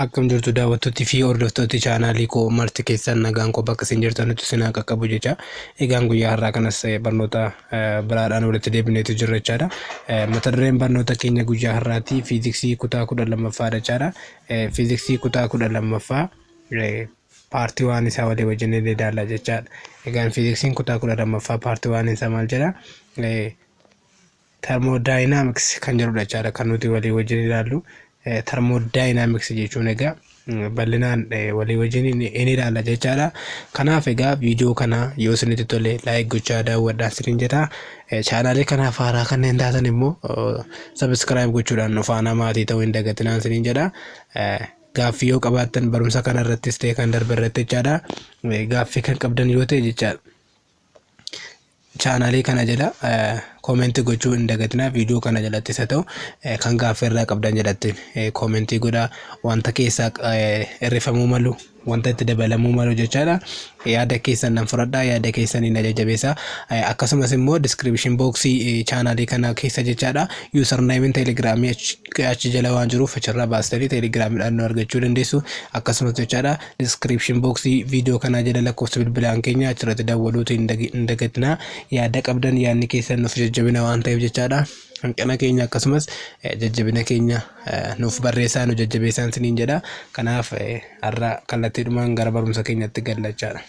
Akkam jirtu daawwattoonni fi hordoftoonni chaanaalii koo marti keessan nagaan koo bakka isin jirtanitti isin qaqqabu jecha. Egaan guyyaa har'aa kanas barnoota biraadhaan walitti deebineetu jirra jechaadha. Mata dureen barnoota keenya guyyaa har'aati fiiziksii kutaa 12ffaadha jechaadha. Fiiziksii kutaa 12ffaa paartii waan isaa walii wajjin ilaalla jechaadha. Egaan fiiziksiin kutaa 12ffaa paartii waan isaa maal jedha? Thermodynamics kan jedhudha jechaadha kan nuti walii wajjin ilaallu. Thermodynamics jechuun egaa bal'inaan walii wajjin inni ilaalla jechaadha. Kanaaf egaa viidiyoo kana yoo isinitti tole laayik gochaa daawwadhaa isiniin jedha. Chaanaalii kanaaf haaraa kanneen taatan immoo sabiskiraayib gochuudhaan nu faana maatii ta'uu hin dagatinaa isiniin jedha. Gaaffii yoo qabaattan barumsa kana irrattis ta'e kan darbe irratti jechaadha. Gaaffii kan qabdan yoo ta'e jechaadha. Chaanaalii kana jala koomenti gochuu hin dagatinaa. Viidiyoo kana jalattis haa ta'u kan gaaffii irraa qabdan jalatti koomentii godhaa. Wanta keessaa hirrifamuu malu wanta itti dabalamuu malu jechaadha. Yaada keessan nan fudhadhaa, yaada keessanii na jajjabeessaa. Akkasumas immoo description boxii chaanaalii kana keessa jechaadha username telegiraamii achi jala waan jiruuf achirraa baastanii telegiraamiidhaan nu argachuu dandeessu. Akkasumas jechaadha description boxii viidiyoo kana jala lakkoofsa bilbilaan keenya achirratti daawwaluutu hin dagatinaa. Yaada qabdan yaadni keessan nuuf jajjabina waan ta'eef jechaadha. Hanqina keenya akkasumas jajjabina keenya nuuf barreessaa, nu jajjabeessaa isiniin jedha. Kanaaf har'a kallattiidhumaan gara barumsa keenyatti galla jechaadha.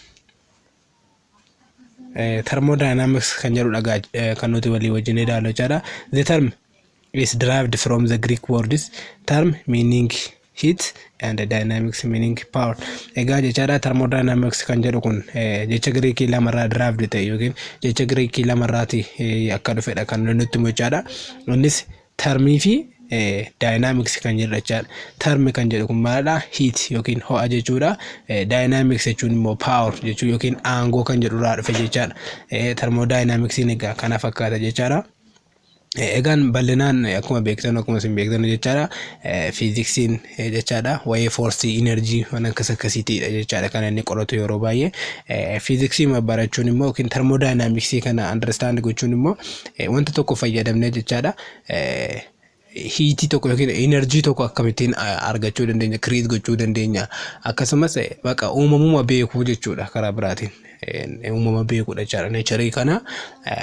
Thermodynamics kan jedhudha kan nuti walii wajjin ilaallu jechaadha. The term is derived from the Greek words term meaning heat and dynamics meaning power. Egaa jechaadha thermodynamics kan jedhu kun jecha Greek lamarraa derived ta'e yookiin jecha Greek lamarraati akka dhufedha kan nutti jechaadha. Innis termii fi dynamics kan jedhu jechaadha. Term kan jedhu kun maalidha? Heat yookiin ho'a jechuudha. Dynamics jechuun immoo power jechuu yookiin aangoo kan jedhurraa dhufe jechaadha. Thermodynamicsiin egaa kana fakkaata jechaadha. Egaan bal'inaan akkuma beektan akkuma isin beektan jechaadha fiiziksiin jechaadha waa'ee foorsii enerjii waan akkasiitiidha jechaadha kan inni qoratu yeroo baay'ee. Fiiziksii barachuun immoo yookiin thermodynamicsii kana understand gochuun immoo wanta tokko fayyadamnee jechaadha hiitii tokko yookiin enerjii tokko akkamittiin argachuu dandeenya, create gochuu dandeenya. Akkasumas baqa uumamuma beekuu jechuudha karaa biraatiin. Uumama beekuudha jechaadha. Nature kana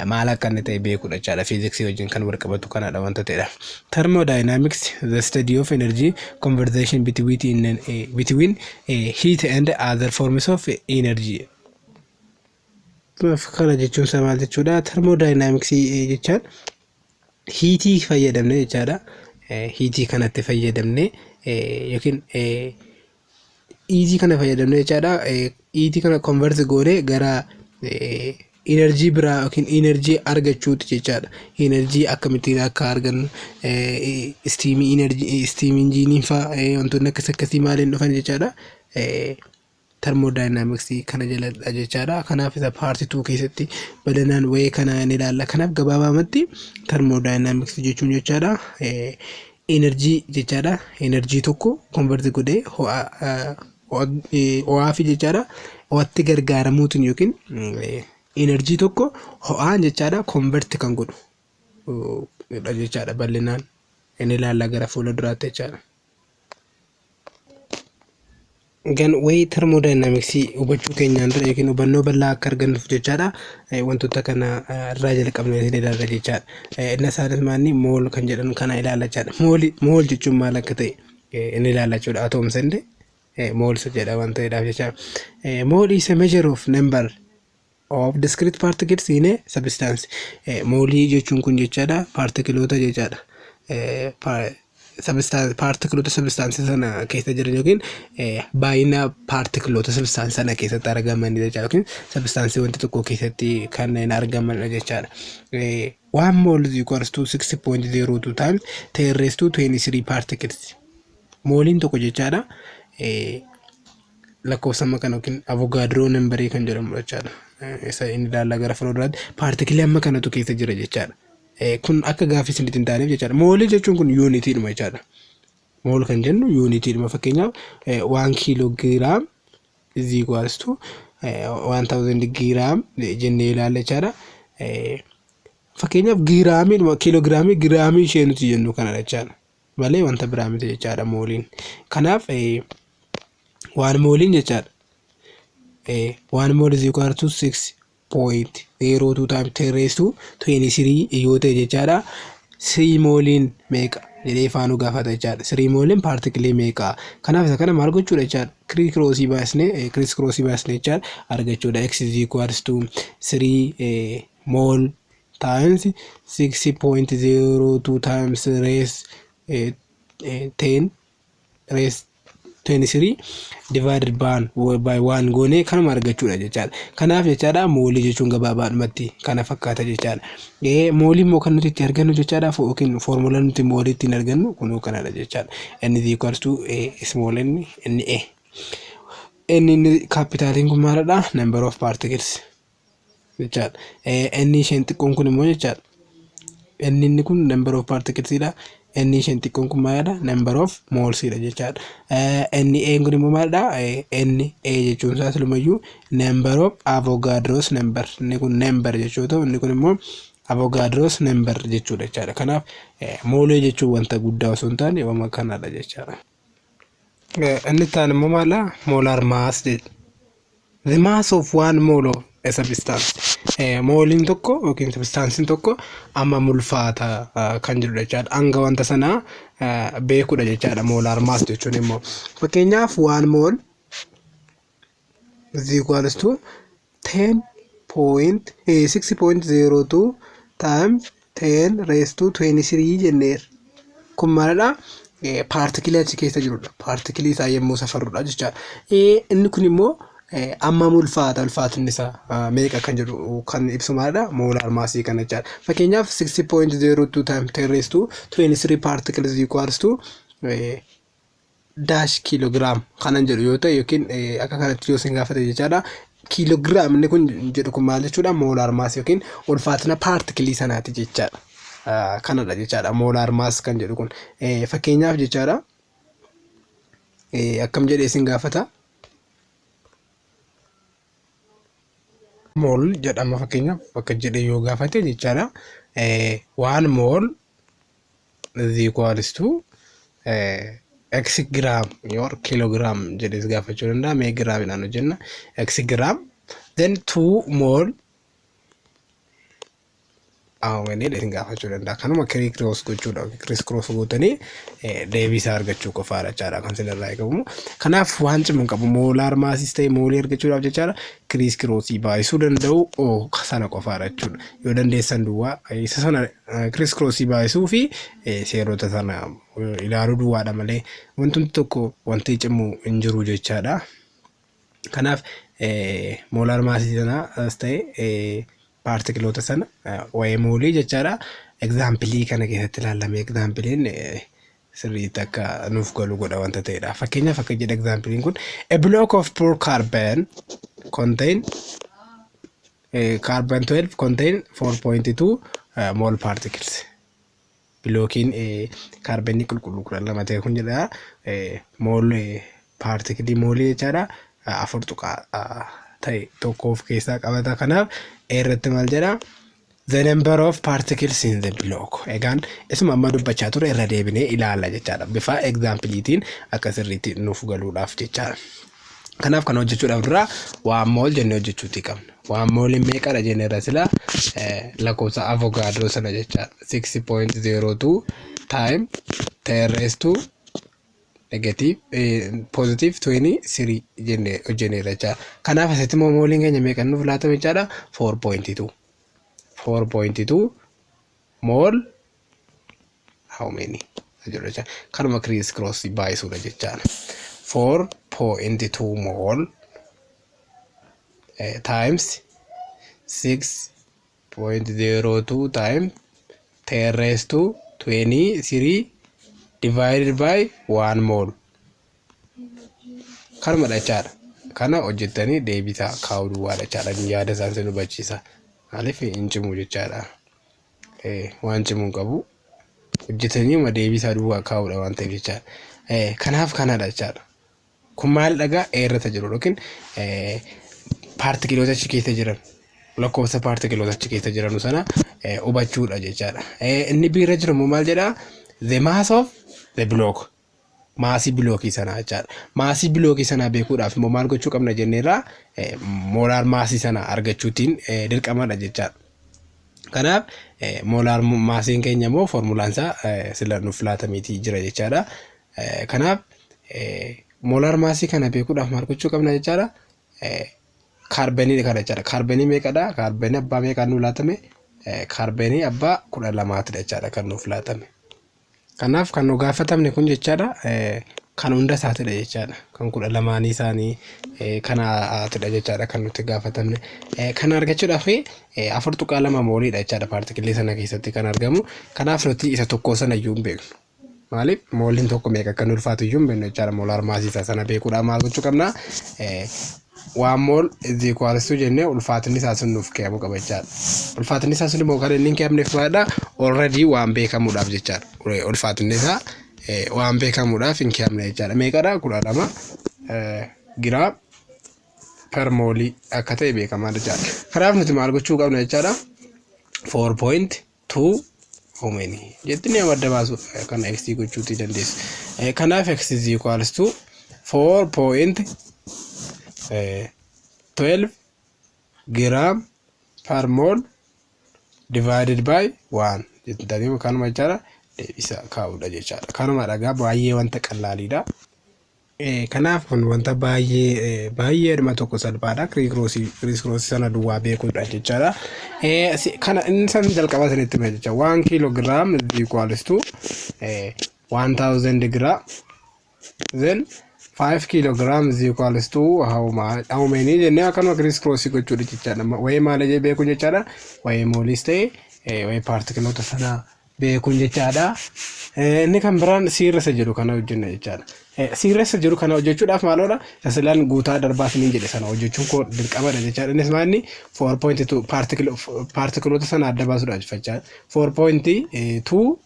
maal akka inni ta'e beekuudha jechaadha. Fiiziksii wajjin kan wal qabatu kanadha wanta ta'edha. Thermodynamics the study of energy conversation between heat and other forms of energy. Kana jechuun maal jechuudha? Thermodynamics jechaan hiitii fayyadamne jechaadha. Hiitii kanatti fayyadamne yookiin hiitii kana fayyadamne jechaadha. Hiitii kana convert goone gara enerjii biraa yookiin enerjii argachuuti jechaadha. Enerjii akkamittiin akka argan steamii enerjii steam engine faa wantoonni akkasii maaliin dhufan jechaadha. Thermodynamics kana jaladha jechaadha. Kanaaf isa paartii 2 keessatti bal'inaan waa'ee kana ni ilaalla. Kanaaf gabaabumatti thermodynamics jechuun jechaadha enerjii jechaadha. Enerjii tokko convert godhee ho'aa fi jechaadha ho'atti gargaaramuutiin yookiin enerjii tokko ho'aan jechaadha convert kan godhu jechaadha bal'inaan inni ilaalla gara fuula duraatti jechaadha. Egaan waa'ee thermodynamics hubachuu keenyaan dura yookiin hubannoo bal'aa akka argannuuf jechaadha wantoota kana irraa jalqabnee ilaalla jechaadha. Inni isaanis maanni mool kan jedhan kana ilaalla jechaadha. Mool jechuun maal akka ta'e inni ilaalla jechuudha. Atoms and moles jedha wanta jedhaaf jechaadha. Mole is a measure of number of discrete particles in a substance. Molii jechuun kun jechaadha partikiloota jechaadha. Partikiloota substance sana keessa jiran yookiin baay'ina partikiloota substance sana keessatti argaman jechaadha yookiin substance wanti tokko keessatti kanneen argaman jechaadha. 1 mole is equals to 6.02 times 10 raised to 23 particles. Mooliin tokko jechaadha lakkoofsa kana yookiin avogadroo nambarii kan jedhamu jechaadha. Isa inni ilaalla gara fuulduraatti partikilii amma kanatu keessa jira jechaadha. Kun akka gaaffii isinitti hin taaneef jechaadha. Moolii jechuun kun yuunitiidhuma jechaadha. Mool kan jennu yuunitiidhuma. Fakkeenyaaf 1 kiloogiraam is equals to 1000 giraam jennee ilaalla jechaadha. Fakkeenyaaf giraamiidhuma kiloogiraamii giraamii ishee nuti jennu kana jechaadha. malee wanta biraa miti jechaadha mooliin. Kanaaf 1 mooliin jechaadha 1 mole is equal to 6.02 times 10 raised to 23 yoo ta'e jechaadha. 3 mooliin meeqa jedhee faanuu gaafata jechaadha. 3 mooliin paartikilii meeqa? Kanaaf isa kana maal gochuudha jechaadha. Criss crossii baasnee jechaadha argachuudha. X is equal to 3 mole times 6.02 times raised 10 raised 23 divided by 1 goone kanuma argachuudha jechaadha. Kanaaf jechaadha moolii jechuun gabaabaadhumatti kana fakkaata jechaadha. Moolii immoo kan nuti itti argannu jechaadha yookiin foormulaan nuti moolii ittiin argannu kunuu kanadha jechaadha. N is equals to small n A. N kapitaaliin kun maalidha? Number of particles jechaadha. N isheen xiqqoon kun immoo jechaadha. N kun number of particlesidha. N isheen xiqqoon kun maalidha? Number of molesidha jechaadha. N A kun immoo maalidha? N A jechuun isaa silumayyuu number of Avogadro's number. Inni kun number jechuu ta'u inni kun immoo Avogadro's number jechuudha jechaadha. Kanaaf moolee jechuun wanta guddaa osoo hin taane waan kanadha jechaadha. Inni taan immoo maalidha? Molar mass. The mass of 1 mole of a substance. Mooliin tokko yookiin substansiin tokko amma mulfaata kan jedhudha jechaadha. Hanga wanta sanaa beekuudha jechaadha molar mass jechuun immoo. Fakkeenyaaf 1 mole is equals to 6.02 times 10 raised to 23 jenneer. Kun maalidha? Paartikilii achi keessa jirudha. Paartikilii isaa yommuu safarrudha jechaadha. Inni kun immoo amma ulfaatinni isaa meeqa kan jedhu kan ibsu maalidha? Molar mass kana jechaadha. Fakkeenyaaf 6.02 times 10 raised to 23 particles is equals to dash kilogram kanan jedhu yoo ta'e yookiin akka kanatti yoo sin gaafate jechaadha. Kilogram inni kun jedhu kun maal jechuudha? Molar mass yookiin ulfaatina paartikilii sanaati jechaadha. Kanadha jechaadha molar mass kan jedhu kun. Fakkeenyaaf jechaadha akkam jedhee sin gaafata? Mol jedhama fakkeenyaaf bakka jedhee yoo gaafate jechaadha 1 mole is equals to x gram or kilogram jedhee gaafachuu danda'a. Mee giraamidhaan hojjenna. X gram then 2 mole awwanii dheerin gaafachuu danda'a. Kanuma criss cross gootanii deebisaa argachuu qofaadha jechaadha kan sinirraa eegamu. Kanaaf waan cimu qabu molar massis ta'e moolii argachuudhaaf jechaadha criss crossii baay'isuu danda'u sana qofaadha jechuudha. Yoo dandeessan duwwaa isa sana criss crossii baay'isuu fi seerota sana ilaaluu duwwaadha malee wanti tokko wanti cimu hin jiru jechaadha. Kanaaf molar massis sanaas ta'e paartikiloota sana waa'ee moolii jechaadha. Example kana keessatti ilaalame exampleen sirriitti akka nuuf galu godha wanta ta'edha. Fakkeenyaaf akka jedha exampleen kun a block of pure carbon contain carbon 12 contain 4.2 mole particles. Blockiin carbon qulqulluu 12 ta'e kun jedha mole particle moolii jechaadha. 4 ta'e tokko of keessaa qabata. Kanaaf irratti maal jedha? The number of particles in the block. Egaan isuma amma dubbachaa ture irra deebinee ilaalla jechaadha. Bifa exampleetiin akka sirriitti nuuf galuudhaaf jechaadha. Kanaaf kan hojjechuudhaaf dura 1 mole jennee hojjechuutii qabna. 1 mole meeqadha jennee irra sila lakkoofsa Avogadro sana jechaadha. 6.02 times 10 raised to negative positive 23 jennee hojjenneerra jechaadha. Kanaaf asitti immoo mooliin keenya meeqan nuuf laatame jechaadha? 4.2 mole how many ajira jechaadha. Kanuma criss cross baay'isuudha jechaadha. 4.2 mole times 6.02 times 10 raised to 23 divided by 1 mole. Kanuma jechaadha. Kana hojjettanii deebisaa kaa'uu duwwaadha jechaadha. Yaada isaan sin hubachiisa. Maaliif hin cimu jechaadha. Waan cimu qabu hojjettanii ma deebisaa duwwaa kaa'uudha waan ta'eef jechaadha. Kanaaf kanadha jechaadha. Kun maal dhagaa irratti jiru yookiin paartikiloota achi keessa jiran lakkoofsa paartikiloota achi keessa jiran sana hubachuudha jechaadha. Inni biirra jiru maal jedhaa? The mass of the block maasii bilookii sanaa jechaadha. Maasii bilookii sanaa beekuudhaaf immoo maal gochuu qabna jenneerraa moolaar maasii sana argachuutiin dirqamadha jechaadha. Kanaaf moolaar maasiin keenya immoo foormulaan isaa sila nuuf laatamiitii jira jechaadha. Kanaaf moolaar maasii kana beekuudhaaf maal gochuu qabna jechaadha. Kaarbanii kana jechaadha. Kaarbanii meeqadha? Kaarbanii abbaa meeqaan nuuf laatame? Kaarbanii abbaa 12 jechaadha kan nuuf laatame. Kanaaf kan nu gaafatamne kun jechaadha kan hunda isaatidha jechaadha. Kan 12 isaanii kanaatidha jechaadha kan nuti gaafatamne. Kan argachuudhaaf 4.2 mooliidha jechaadha paartikilii sana keessatti kan argamu. Kanaaf nuti isa tokko sana iyyuu hin beeknu. Maaliif mooliin tokko meeqa kan ulfaatu iyyuu hin beeknu jechaadha. Moolaar maasii sana beekuudhaaf maal gochuu qabna? 1 mol is equals to jenne ulfaatinni isaa sun nuuf keeyamu qaba jechaadha. Ulfaatinni isaa sun immoo kan inni hin keeyamneef maalidha? Already waan beekamuudhaaf jechaadha. Ulfaatinni isaa waan beekamuudhaaf hin keeyamne jechaadha. Meeqadha? 12 giraam per moolii akka ta'e beekamaa jechaadha. Kanaaf nuti maal gochuu qabna jechaadha? 4.2 how many jettanii adda baasu kan x gochuutii dandeessu. Kanaaf x is equals to 4.12 gram per mole divided by 1 jettanii kanuma jechaadha. Deebisa kaa'uudha jechaadha. Kanuma dhagaa baay'ee wanta qallaaliidha. Kanaaf kun wanta baay'ee dhuma tokko salphaadha. Kiriis sana duwwaa beekuudha jechaadha. Kana inni san jalqaba sanitti hima jecha 1 kilogram is equals to 1000 gram. Then 5 kilogram is equals to how many jenne akkanuma kiriis gochuudha jechaadha. Wayii maal jee beekuu jechaadha. Wayii moolis ta'e wayii paartikiloota sana beekuun jechaadha. Inni kan biraan siirressa jedhu kana hojjenna jechaadha. Siirressa jedhu kana hojjechuudhaaf maaloodha? Asilaan guutaa darbaa siniin jedhe sana hojjechuun koo dirqamadha jechaadha. Innis maalni 4.2 paartikiloota sana adda baasuudhaaf jechaadha. 4.2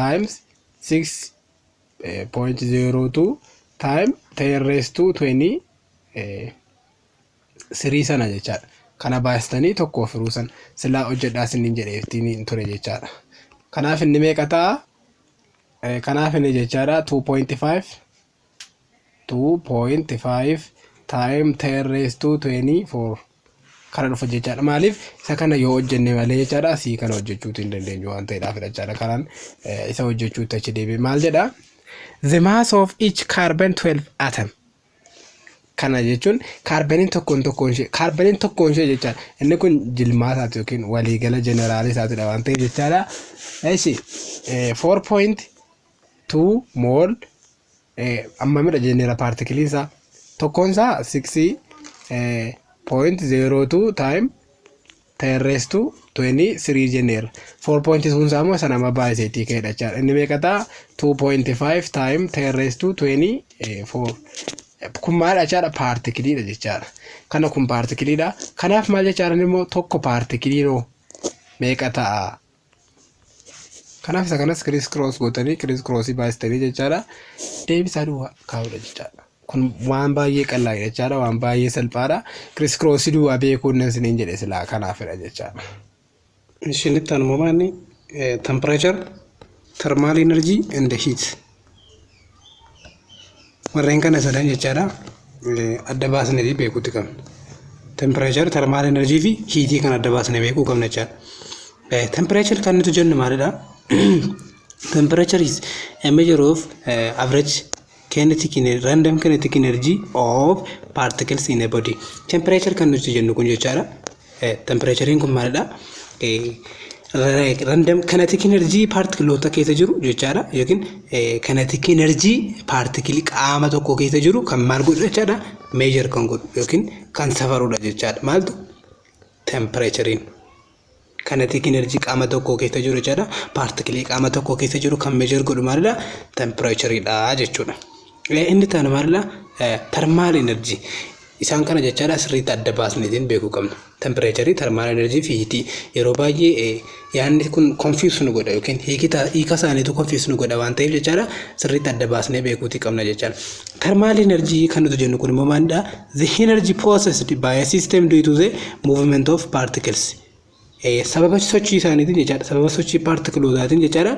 times 6.02 time 10 raised to 20 3 sana jechaadha. Kana baastanii tokko firuusan silaa hojjedhaa siniin jedheeftiin ture jechaadha. Kanaaf inni meeqa ta'a? Kanaaf inni jechaadha 2.5 time 10 raised to 24 kana dhufa jechaadha. Maaliif isa kana yoo hojjenne malee jechaadha asii kana hojjechuutu hin dandeenyu waan ta'eedhaaf jechaadha. Kanaan isa hojjechuutti achi deebi'e maal jedha? The mass of each carbon 12 atom. Kana jechuun kaarbaniin tokkoon ishee jechaadha. Inni kun jilmaa isaati yookiin waliigala jeneraalii isaatidha waan ta'eef jechaadha. 4.2 mol amma midha jenneera paartikilii isaa tokkoon isaa 6.02 time 10 raised to 23 jenneera. 4.2 isaa immoo sana amma baay'iseetii ka'edha jechaadha. Inni meeqa ta'a? 2.5 time 10 raised to 24. Kun maal jechaadha? Paartikiliidha jechaadha. Kana kun paartikiliidha. Kanaaf maal jechaadha immoo tokko paartikiliinoo meeqa ta'a? Kanaaf isa kanas kiriis gootanii kiriis baastanii jechaadha. Deebisaa duwwaa kaa'uudha jechaadha. Kun waan baay'ee qallaa'e jechaadha. Waan baay'ee salphaadha. Kiriis duwwaa beekuun nan siniin jedhe silaa kanaafidha jechaadha. Ishinitti aanumamaan temperature, thermal energy and heat. Warreen kana sadan jechaadha. Adda baasnee beekuutti qabna. Temperature, thermal energy fi heat kan adda baasnee beekuu qabna jechaadha. Temperature kan nuti jennu maalidha? Temperature is a measure of average random kinetic energy of particles in a body. Temperature kan nuti jennu kun jechaadha. Temperature kun maalidha? Random kinetic energy particle keessa jiru jechaadha. Yookiin kinetic energy particle qaama tokko keessa jiru kan maal godhu jechaadha? Measure kan godhu yookiin kan safaruudha jechaadha. Maaltu? Temperature. Kinetic energy qaama tokko keessa jiru jechaadha. Particle qaama tokko keessa jiru kan measure godhu maalidha? Temperature dha jechuudha. Inni taana maalidha? Thermal energy. Isaan kana jechaadha sirriitti adda baasneetiin beekuu qabna. Temperature, thermal energy fi heat yeroo baay'ee yaanni kun confuse nu godha yookiin hiika isaaniitu confuse nu godha waan ta'eef jechaadha sirriitti adda baasnee beekuutii qabna jechaadha. Thermal energy kan nuti jennu kun immoo maalidha? The energy processed by a system due to the movement of particles. sababa sochii isaaniitiin jechaadha. Sababa sochii paartikilootaatiin jechaadha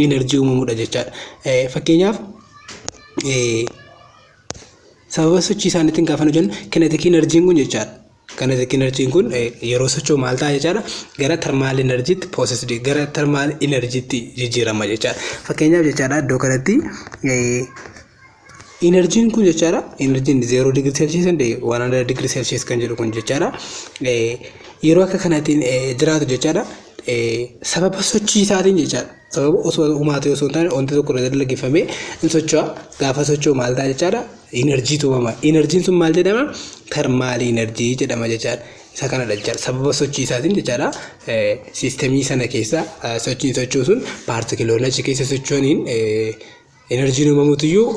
enerjii uumamuudha jechaadha. Fakkeenyaaf sababa sochii isaaniitiin gaafa nu jennu kineetik enerjiin kun jechaadha. Kineetik enerjiin kun yeroo socho'u maal ta'a jechaadha gara termaal enerjiitti poosesdi gara termaal enerjiitti jijjiirama jechaadha. Fakkeenyaaf jechaadha iddoo kanatti enerjiin kun jechaadha enerjiin 0 degree celsius and 100 degree celsius kan jedhu kun jechaadha yeroo akka kanaatiin jiraatu jechaadha sababa sochii isaatiin jechaadha. Sababa osoo uumaatee osoo taane wanti tokko irratti laggifamee in socho'a gaafa socho'u maal ta'a jechaadha enerjii tuumama. Enerjiin sun maal jedhama termaal enerjii jedhama jechaadha. Isa kanadha jechaadha sababa sochii isaatiin jechaadha siistemii sana keessa sochiin socho'u sun paartikiloonni achi keessa socho'aniin enerjiin uumamuutiyyuu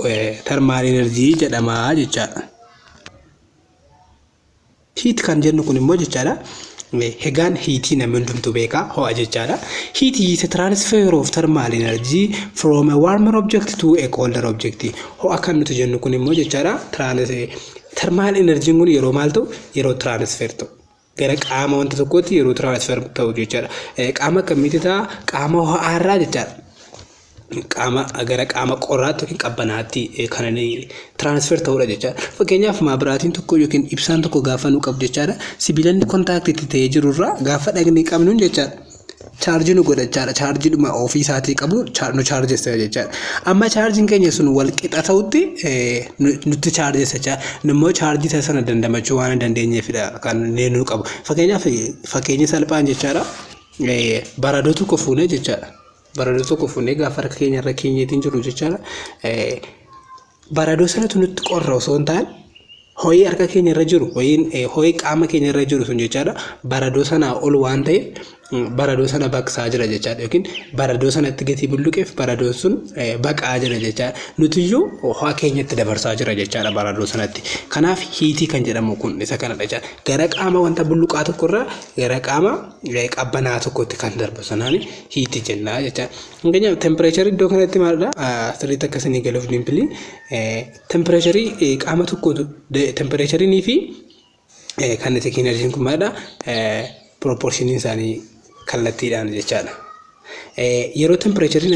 termaal enerjii jedhama jechaadha. Heat kan jennu kun immoo jechaadha hegaan heatii namni hundumtuu beekaa ho'a jechaadha. Heat is a transfer of thermal energy from a warmer object to a colder object. Ho'a kan nuti jennu kun immoo jechaadha thermal energy kun yeroo maal ta'u yeroo transfer ta'u gara qaama wanta tokkootti yeroo transfer ta'u jechaadha. Qaama akkamitti ta'a qaama ho'aarraa jechaadha. Qaama gara qaama qorraatti yookiin qabbanaatti kan transfer ta'uudha jechaadha. Fakkeenyaaf maabiraatiin tokko yookiin ibsaan tokko gaafa nu qabu jechaadha sibiilanni kontaaktiitti ta'ee jirurraa gaafa dhaqni qabnuun jechaadha chaarjii nu godha jechaadha. Chaarjiidhuma ofii isaatii qabu nu chaarjessa jechaadha. Amma chaarjiin keenya sun wal qixa ta'utti nutti chaarjessa jechaadha. Immoo chaarjii sana dandamachuu waan hin dandeenyeefidha kan nu qabu. Fakkeenyaaf fakkeenya salphaan jechaadha baradoo tokko fuunee jechaadha. Baradoo tokko fuunee gaafa harka keenya irra keenyeetiin jiru jechaadha. Baradoo sanatu nutti qorra osoo hin taane ho'i harka keenya irra jiru ho'i qaama keenya irra jiru sun jechaadha baradoo sanaa ol waan ta'eef baradoo sana baqsaa jira jechaadha yookiin baradoo sanatti gatii bulluqeef baradoon sun baqaa jira jechaadha. Nutiyyuu ho'a keenyatti dabarsaa jira jechaadha baradoo sanatti. Kanaaf hiitii kan jedhamu kun isa kanadha jechaadha. Gara qaama wanta bulluqaa tokkorraa gara qaama qabbanaa tokkotti kan darbu sanaan hiitii jennaa jechaadha. Fakkeenyaaf tempereecharii iddoo kanatti maalidha sirriitti akkasanii galuuf dimpilii tempereecharii qaama tokko tempereechariinii fi kineetik enerjiin kun maalidha proportioniin isaanii kallattiidhaan jechaadha. Yeroo tempereechariin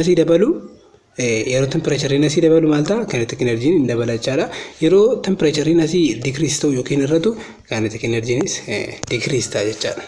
asii dabalu maal ta'a kineetik enerjiin hin dabala jechaadha. Yeroo tempereechariin asii dikriis ta'u yookiin irratu kineetik enerjiinis dikriis ta'a jechaadha.